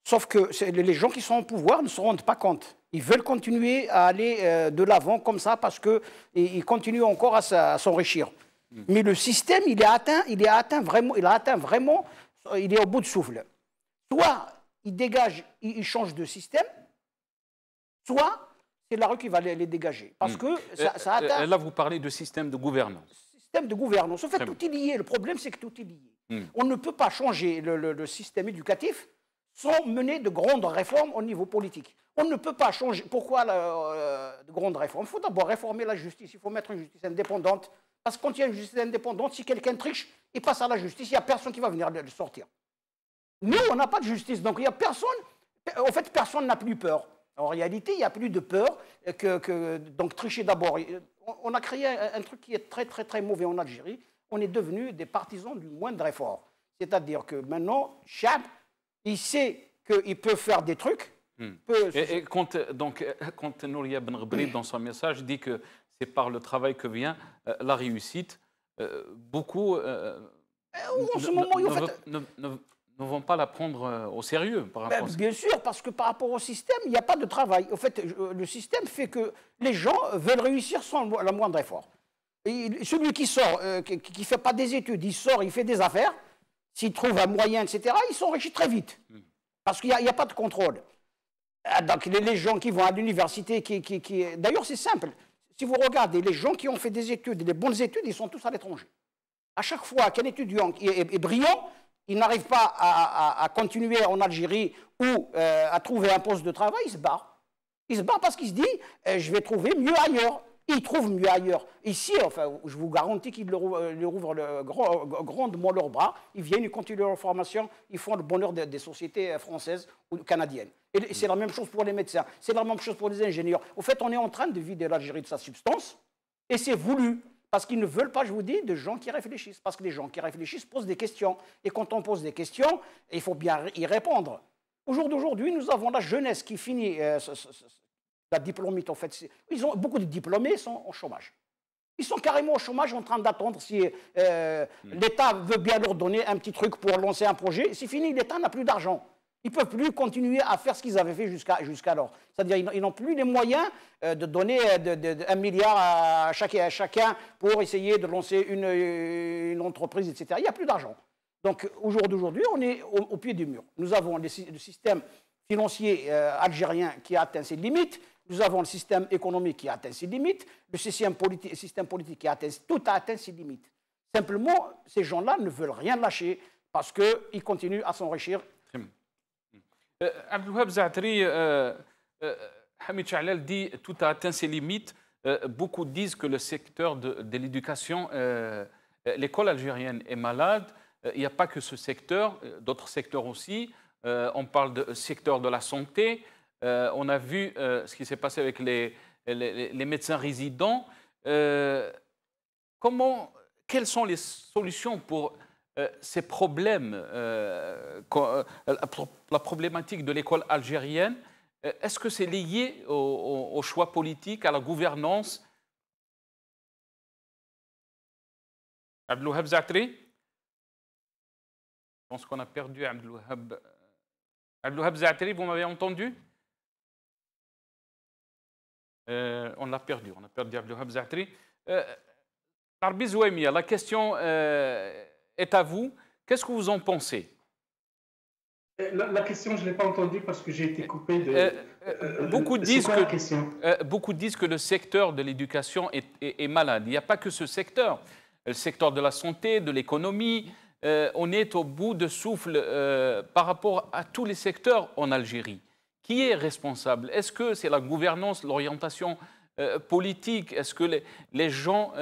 Sauf que les gens qui sont au pouvoir ne se rendent pas compte. Ils veulent continuer à aller de l'avant comme ça parce qu'ils continuent encore à s'enrichir. Mais le système, il est au bout de souffle. Soit il dégage, il change de système, soit c'est la rue qui va les dégager. Parce que ça atteint... Là, vous parlez de système de gouvernance. Système de gouvernance. En fait, tout est lié. Le problème, c'est que tout est lié. On ne peut pas changer le système éducatif sans mener de grandes réformes au niveau politique. On ne peut pas changer. Pourquoi de grandes réformes? Il faut d'abord réformer la justice. Il faut mettre une justice indépendante. Parce que quand il y a une justice indépendante, si quelqu'un triche, il passe à la justice, il n'y a personne qui va venir le sortir. Nous, on n'a pas de justice. Donc, il n'y a personne. En fait, personne n'a plus peur. En réalité, il n'y a plus de peur donc tricher d'abord. On a créé un truc qui est très, très, très mauvais en Algérie. On est devenus des partisans du moindre effort. C'est-à-dire que maintenant, Chab, il sait qu'il peut faire des trucs. Et quand Nouria Ben Ghebri, dans son message, dit que c'est par le travail que vient la réussite, beaucoup en ce moment, ne vont pas la prendre au sérieux. Bien sûr, parce que par rapport au système, il n'y a pas de travail. En fait, le système fait que les gens veulent réussir sans le moindre effort. Et celui qui sort, qui ne fait pas des études, il sort, il fait des affaires, s'il trouve un moyen, etc., il s'enrichit très vite. Parce qu'il n'y a pas de contrôle. Donc les gens qui vont à l'université, d'ailleurs c'est simple, si vous regardez les gens qui ont fait des études, des bonnes études, ils sont tous à l'étranger. À chaque fois qu'un étudiant est brillant, il n'arrive pas à continuer en Algérie ou à trouver un poste de travail, il se barre. Il se barre parce qu'il se dit, je vais trouver mieux ailleurs. Ils trouvent mieux ailleurs. Ici, enfin, je vous garantis qu'ils leur ouvrent grandement leurs bras. Ils viennent, ils continuent leur formation, ils font le bonheur des sociétés françaises ou canadiennes. Et c'est la même chose pour les médecins, c'est la même chose pour les ingénieurs. Au fait, on est en train de vider l'Algérie de sa substance, et c'est voulu. Parce qu'ils ne veulent pas, je vous dis, de gens qui réfléchissent. Parce que les gens qui réfléchissent posent des questions. Et quand on pose des questions, il faut bien y répondre. Au jour d'aujourd'hui, nous avons la jeunesse qui finit la diplômite, en fait. Beaucoup de diplômés sont au chômage. Ils sont carrément au chômage en train d'attendre si l'État veut bien leur donner un petit truc pour lancer un projet. C'est fini, l'État n'a plus d'argent. Ils ne peuvent plus continuer à faire ce qu'ils avaient fait jusqu'alors. C'est-à-dire qu'ils n'ont plus les moyens de donner 1 milliard à chacun pour essayer de lancer une entreprise, etc. Il n'y a plus d'argent. Donc, au jour d'aujourd'hui, on est au pied du mur. Nous avons le système financier algérien qui a atteint ses limites. Nous avons le système économique qui a atteint ses limites. Le système politique qui a atteint ses limites. Simplement, ces gens-là ne veulent rien lâcher parce qu'ils continuent à s'enrichir. Abdelwahab Zaatri, Hamid Chahlal dit tout a atteint ses limites. Beaucoup disent que le secteur de l'éducation, l'école algérienne est malade. Il n'y a pas que ce secteur, d'autres secteurs aussi. On parle de secteur de la santé. On a vu ce qui s'est passé avec les médecins résidents. Quelles sont les solutions pour ces problèmes, la problématique de l'école algérienne? Est-ce que c'est lié au choix politique, à la gouvernance? Abdelwahab Zaatri? Je pense qu'on a perdu Abdelwahab. Abdelwahab Zaatri, vous m'avez entendu? On l'a perdu, Abdelwahab Zaatri. Larbi Zouaimia, la question est à vous. Qu'est-ce que vous en pensez? La question, je ne l'ai pas entendue parce que j'ai été coupé de... Beaucoup disent que le secteur de l'éducation est malade. Il n'y a pas que ce secteur. Le secteur de la santé, de l'économie, on est au bout de souffle par rapport à tous les secteurs en Algérie. Qui est responsable? Est-ce que c'est la gouvernance, l'orientation politique? Est-ce que les gens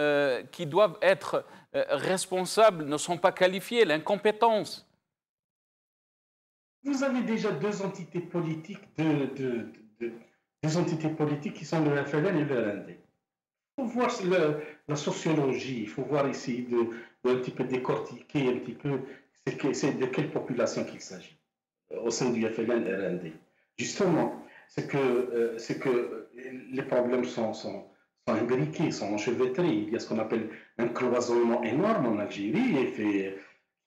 qui doivent être responsables ne sont pas qualifiés? L'incompétence? Vous avez déjà deux entités politiques, deux entités politiques qui sont le FLN et le RND. Il faut voir la sociologie, il faut voir ici de un petit peu décortiquer un petit peu c'est de quelle population qu'il s'agit au sein du FLN et RND. Justement, c'est que les problèmes sont imbriqués, sont enchevêtrés. Il y a ce qu'on appelle un cloisonnement énorme en Algérie qui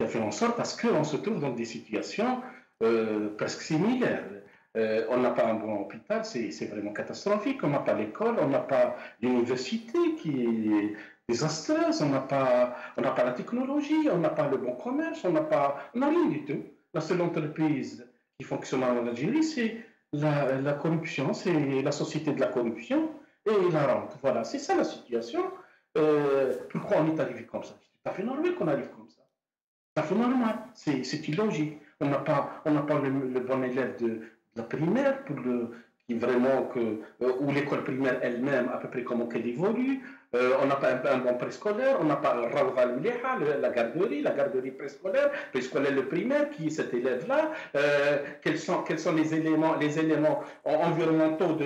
a fait en sorte parce qu'on se trouve dans des situations presque similaires. On n'a pas un bon hôpital, c'est vraiment catastrophique. On n'a pas l'école, on n'a pas l'université qui est désastreuse, on n'a pas la technologie, on n'a pas le bon commerce, on n'a rien du tout. La seule entreprise qui fonctionne en Algérie, c'est la corruption, c'est la société de la corruption et la rente. Voilà, c'est ça la situation. Pourquoi on est arrivé comme ça? C'est tout à fait normal qu'on arrive comme ça. C'est tout à fait normal, c'est illogique. On n'a pas le bon élève de la primaire ou l'école primaire elle-même, à peu près comment qu'elle évolue. On n'a pas un bon préscolaire, on n'a pas Rawda al-Mliha, la garderie préscolaire le primaire, qui est cet élève-là. Quels sont les éléments environnementaux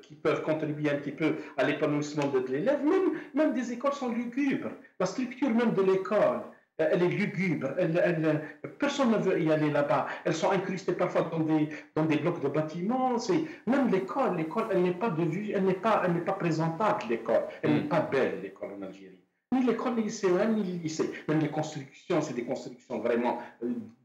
qui peuvent contribuer un petit peu à l'épanouissement de l'élève? Même des écoles sont lugubres. La structure même de l'école, elle est lugubre, personne ne veut y aller là-bas. Elles sont incrustées parfois dans des blocs de bâtiments. Même l'école, elle n'est pas de vue, elle n'est pas présentable, l'école. Elle n'est pas belle, l'école en Algérie. Ni l'école, ni l'ICEM, ni le lycée. Même les constructions, c'est des constructions vraiment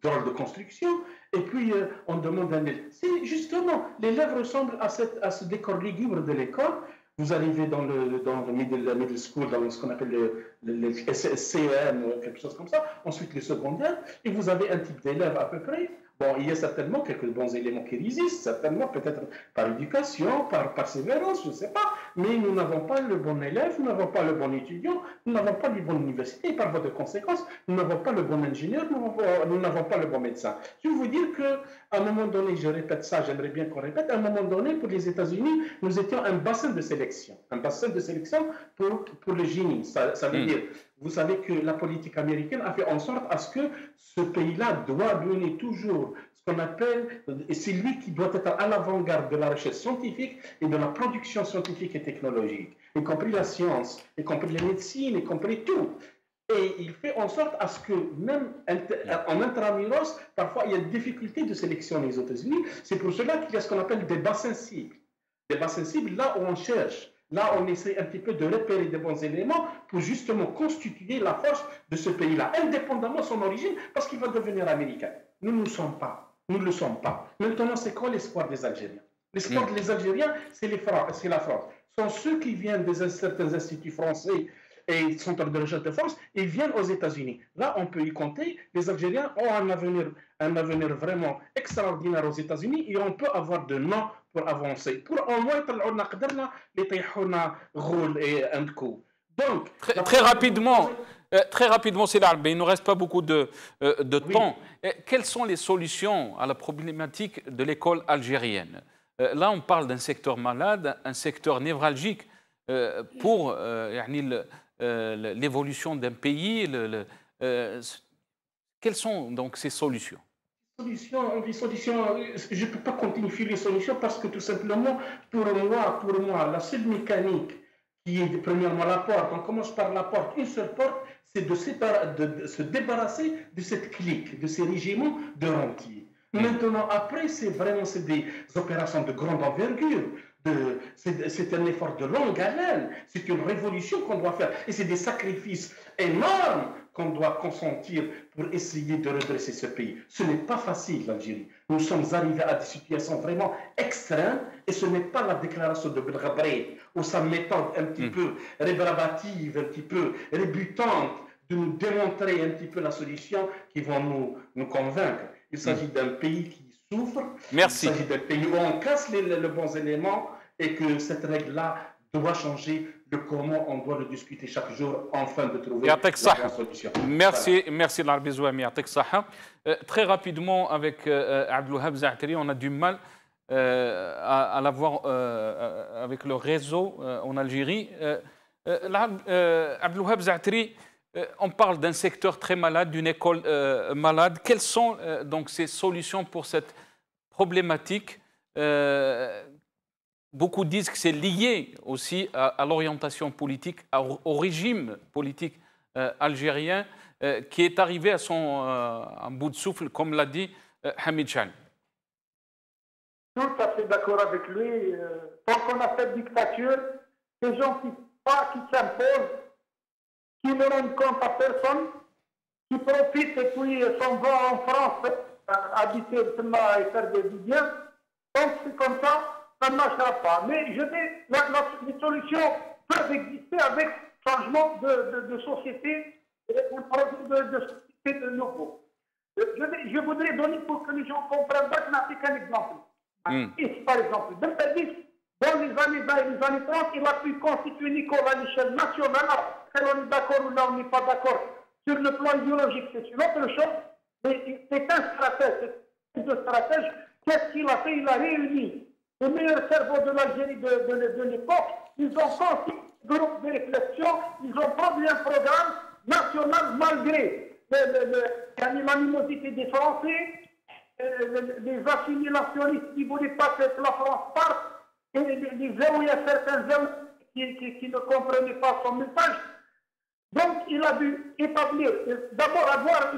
drôles de construction. Et puis, on demande un élève. C'est justement, l'élève ressemble à ce décor lugubre de l'école. Vous arrivez dans le middle school, dans ce qu'on appelle le CEM, quelque chose comme ça, ensuite le secondaire, et vous avez un type d'élève à peu près, Bon, il y a certainement quelques bons éléments qui résistent, certainement peut-être par éducation, par persévérance, je ne sais pas, mais nous n'avons pas le bon élève, nous n'avons pas le bon étudiant, nous n'avons pas la bonne université, et par voie de conséquence, nous n'avons pas le bon ingénieur, nous n'avons pas le bon médecin. Je veux vous dire qu'à un moment donné, je répète ça, j'aimerais bien qu'on répète, à un moment donné, pour les États-Unis, nous étions un bassin de sélection pour le génie. Ça veut dire, vous savez que la politique américaine a fait en sorte à ce que ce pays-là doit donner toujours ce qu'on appelle, et c'est lui qui doit être à l'avant-garde de la recherche scientifique et de la production scientifique et technologique, y compris la science, y compris la médecine, y compris tout. Et il fait en sorte à ce que même en intramuros, parfois il y a des difficultés de sélection aux États-Unis. C'est pour cela qu'il y a ce qu'on appelle des bassins cibles. Des bassins cibles, là où on cherche. Là, on essaie un petit peu de repérer des bons éléments pour justement constituer la force de ce pays-là, indépendamment de son origine, parce qu'il va devenir américain. Nous ne le sommes pas. Nous ne le sommes pas. Maintenant, c'est quoi l'espoir des Algériens? L'espoir des Algériens, c'est la France. Ce sont ceux qui viennent de certains instituts français et centres de recherche de France, ils viennent aux États-Unis. Là, on peut y compter. Les Algériens ont un avenir vraiment extraordinaire aux États-Unis et on peut avoir de noms pour avancer. Pour au moins, donc, très rapidement, c'est l'arbre. Il ne nous reste pas beaucoup de temps. Quelles sont les solutions à la problématique de l'école algérienne? Là, on parle d'un secteur malade, un secteur névralgique pour l'évolution d'un pays. Quelles sont donc ces solutions? Les solutions, je ne peux pas quantifier les solutions parce que tout simplement, pour moi, la seule mécanique qui est premièrement la porte, on commence par la porte, une seule porte, c'est de se débarrasser de cette clique, de ces régiments de rentiers. Maintenant, après, c'est des opérations de grande envergure. C'est un effort de longue haleine, c'est une révolution qu'on doit faire et c'est des sacrifices énormes qu'on doit consentir pour essayer de redresser ce pays. Ce n'est pas facile, l'Algérie. Nous sommes arrivés à des situations vraiment extrêmes et ce n'est pas la déclaration de Belgrade ou sa méthode un petit peu rébarbative, un petit peu rébutante de nous démontrer un petit peu la solution qui va nous convaincre. Il s'agit d'un pays qui souffre. Merci. Il s'agit d'un pays où on casse les bons éléments et que cette règle-là doit changer. Le comment, on doit le discuter chaque jour afin de trouver la bonne solution. Merci, merci Larbi Zouami. Très rapidement, avec Abdelouhab Zaatri, on a du mal à l'avoir avec le réseau en Algérie. Abdelouhab Zaatri, on parle d'un secteur très malade, d'une école malade. Quelles sont donc ces solutions pour cette problématique? Beaucoup disent que c'est lié aussi à l'orientation politique, au régime politique algérien qui est arrivé à un bout de souffle, comme l'a dit Hamid Chal. Tout à fait d'accord avec lui. Tant qu'on a cette dictature, ces gens qui s'imposent, qui ne rendent compte à personne, qui profitent et puis s'en vont en France habiter et faire des biens. Donc c'est comme ça. Ça ne marchera pas. Mais je dis, les solutions peuvent exister avec changement de société, un projet de société de nouveau. Je voudrais donner pour que les gens comprennent qu'un exemple. Par exemple, dans les années 20 et les années 30, il a pu constituer une école à l'échelle nationale. Alors, on est d'accord ou là, on n'est pas d'accord. Sur le plan idéologique, c'est une autre chose. Mais c'est un stratège. Qu'est-ce qu'il a fait? Il a réuni les meilleurs cerveaux de l'Algérie de l'époque. Ils ont constitué un groupe de réflexion, ils ont produit un programme national malgré l'animosité des Français, les assimilationnistes qui ne voulaient pas que la France parte, et il y a certains hommes qui ne comprenaient pas son message. Donc il a dû établir, d'abord avoir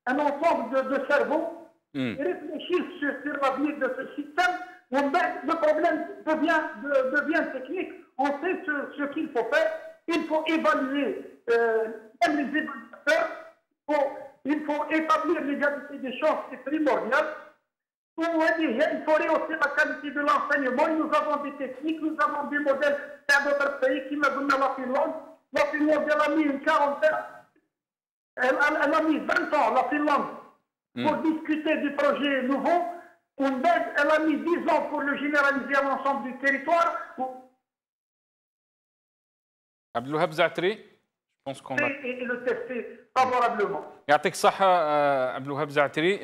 un ensemble de cerveaux et réfléchir sur l'avenir de ce système. Le problème devient technique. On sait ce qu'il faut faire. Il faut évaluer, même les évaluateurs, il faut établir l'égalité des chances, c'est primordial. Il faut rehausser la qualité de l'enseignement. Nous avons des techniques, nous avons des modèles dans d'autres pays qui me donnent la Finlande. La Finlande, elle a mis une quarantaine, elle a mis 20 ans, la Finlande, pour discuter du projet nouveau. Une baisse, elle a mis 10 ans pour le généraliser à l'ensemble du territoire. Abdelwahab Zaatri, je pense qu'on a... Et le tester favorablement. يعطيك الصحة Abdelwahab Zaatri,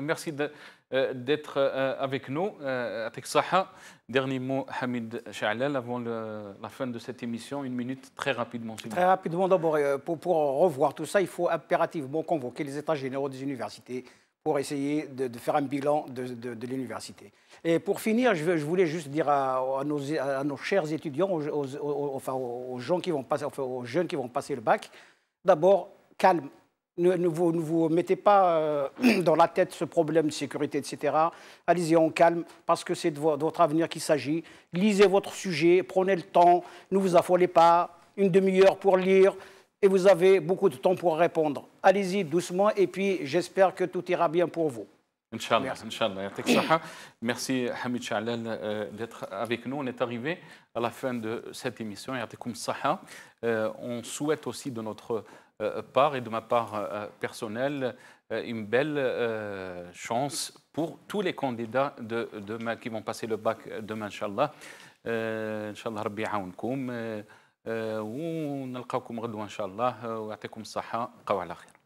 merci d'être avec nous. يعطيك الصحة. Dernier mot, Hamid Cha'lal, avant la fin de cette émission, une minute, très rapidement. Très rapidement, d'abord, pour revoir tout ça, il faut impérativement convoquer les états généraux des universités pour essayer de faire un bilan de l'université. Et pour finir, je voulais juste dire à nos chers étudiants, aux gens qui vont passer, aux jeunes qui vont passer le bac, d'abord, calme. Ne vous mettez pas dans la tête ce problème de sécurité, etc. Allez-y en calme, parce que c'est de votre avenir qu'il s'agit. Lisez votre sujet, prenez le temps, ne vous affolez pas, une demi-heure pour lire, et vous avez beaucoup de temps pour répondre. Allez-y doucement, et puis j'espère que tout ira bien pour vous. Inch'Allah, Inch'Allah. Merci Hamid Cha'lal d'être avec nous. On est arrivé à la fin de cette émission. On souhaite aussi de notre part et de ma part personnelle une belle chance pour tous les candidats de demain qui vont passer le bac demain, Inch'Allah. Inch'Allah, Rabbi يعاونكم ونلقاكم غدوة إن شاء الله ويعطيكم الصحة. قوا على خير.